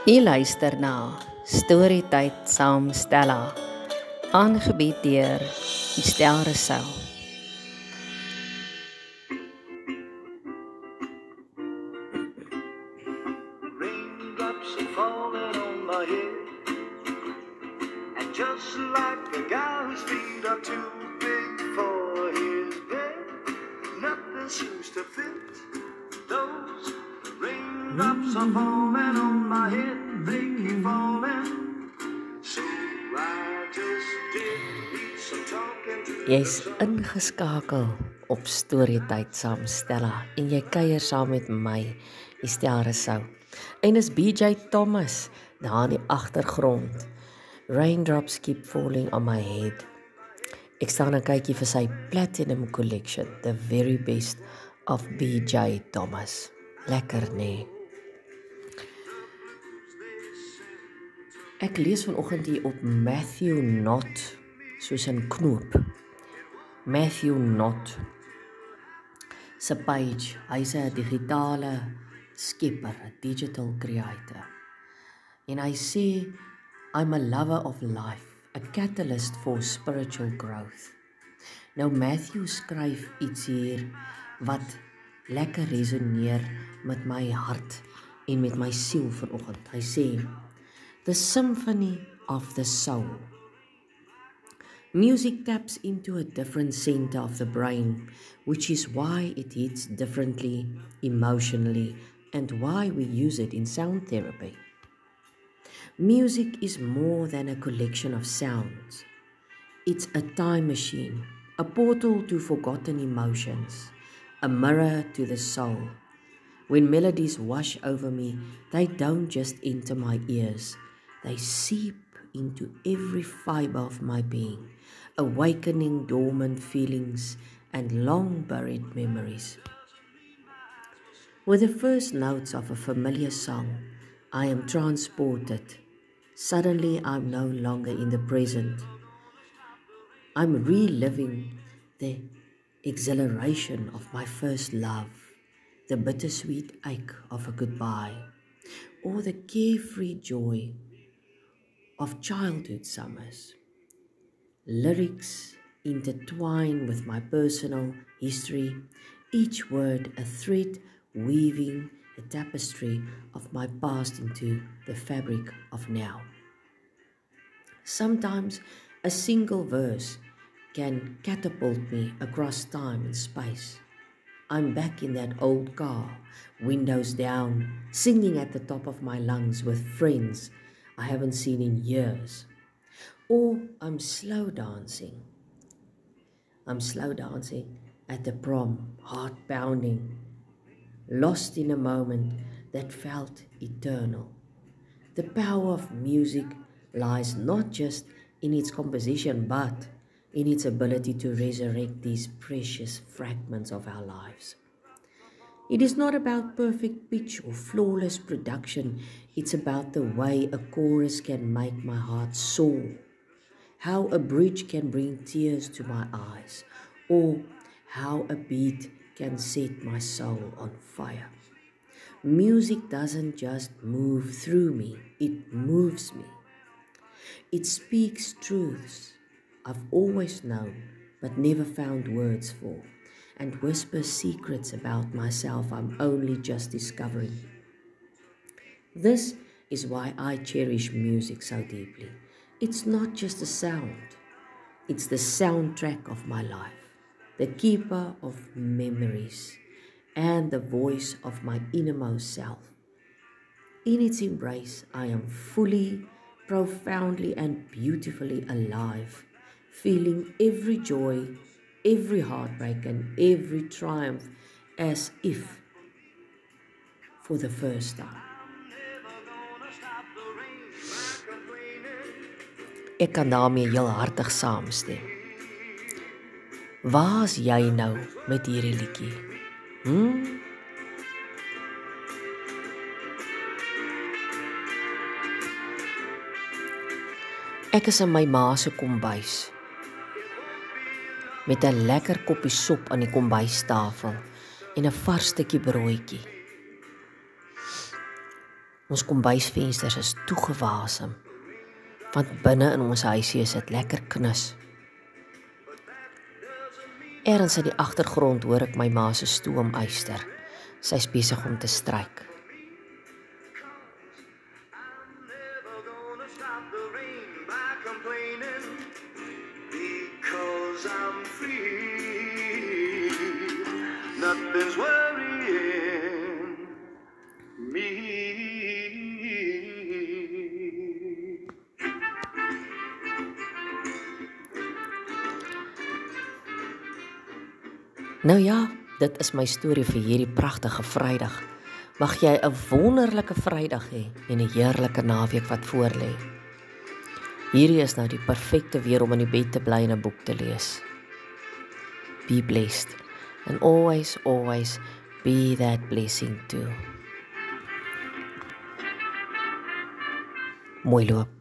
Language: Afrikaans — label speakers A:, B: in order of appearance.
A: Jy luister na Storytyd saam Stella, aangebied deur Estel Rousseau.
B: Raindrops are falling on my head, and just like a guy whose feet are too big for his bed, nothing seems to fit. Those raindrops are falling on my head, they keep falling. So I just did some talking to
A: Jy's ingeskakel op Storytyd saam Stella en jy kuier saam met my, Estel Rousseau. En is BJ Thomas daar in die agtergrond. Raindrops keep falling on my head. Ek staan en kykie vir sy Platinum Collection, the very best of BJ Thomas. Lekker nee. Ek lees vanoggend hier op Matthew Knott, soos 'n knoop. Matthew Knott se page. Hy's 'n digitale skepper, 'n digital creator. En hy sê, I'm a lover of life, a catalyst for spiritual growth. Nou Matthew skryf iets hier wat lekker resoneer met my hart en met my siel vanoggend. Hy sê, the symphony of the soul. Music taps into a different center of the brain, which is why it hits differently emotionally and why we use it in sound therapy. Music is more than a collection of sounds. It's a time machine, a portal to forgotten emotions, a mirror to the soul. When melodies wash over me, they don't just enter my ears, they seep into every fiber of my being, awakening dormant feelings and long-buried memories. With the first notes of a familiar song, I am transported. Suddenly, I'm no longer in the present. I'm reliving the exhilaration of my first love, the bittersweet ache of a goodbye, or the carefree joy of childhood summers. Lyrics intertwine with my personal history, each word a thread weaving a tapestry of my past into the fabric of now. Sometimes a single verse can catapult me across time and space. I'm back in that old car, windows down, singing at the top of my lungs with friends I haven't seen in years. Or I'm slow dancing. At the prom, heart pounding, lost in a moment that felt eternal. The power of music lies not just in its composition, but in its ability to resurrect these precious fragments of our lives. It is not about perfect pitch or flawless production. It's about the way a chorus can make my heart soar, how a bridge can bring tears to my eyes, or how a beat can set my soul on fire. Music doesn't just move through me, it moves me. It speaks truths I've always known but never found words for, and whispers secrets about myself I'm only just discovering. This is why I cherish music so deeply. It's not just a sound, it's the soundtrack of my life, the keeper of memories, and the voice of my innermost self. In its embrace, I am fully, profoundly, and beautifully alive, feeling every joy, every heartbreak, and every triumph as if for the first time. Ek kan daarmee heel hartig saamstem. Waar is jy nou met hierdie liedjie? Ek is in my ma se kombuis met 'n lekker koppie sop aan die kombuistafel en 'n vars stukkie broodjie. Ons kombuisvensters is toegewasem, want binne in ons huisie is dit lekker knus. Ergens in die agtergrond hoor ek my ma se stoomuister. Sy's besig om te stryk.
B: Because I'm free, nothing's worrying me.
A: Nou ja, dit is my storie vir hierdie pragtige Vrydag. Mag jy 'n wonderlike Vrydag hê en 'n heerlike naweek wat voorlê. Hierdie is nou die perfekte weer om in die bed te bly en 'n boek te lees. Be blessed and always, always be that blessing too. Mooi loop.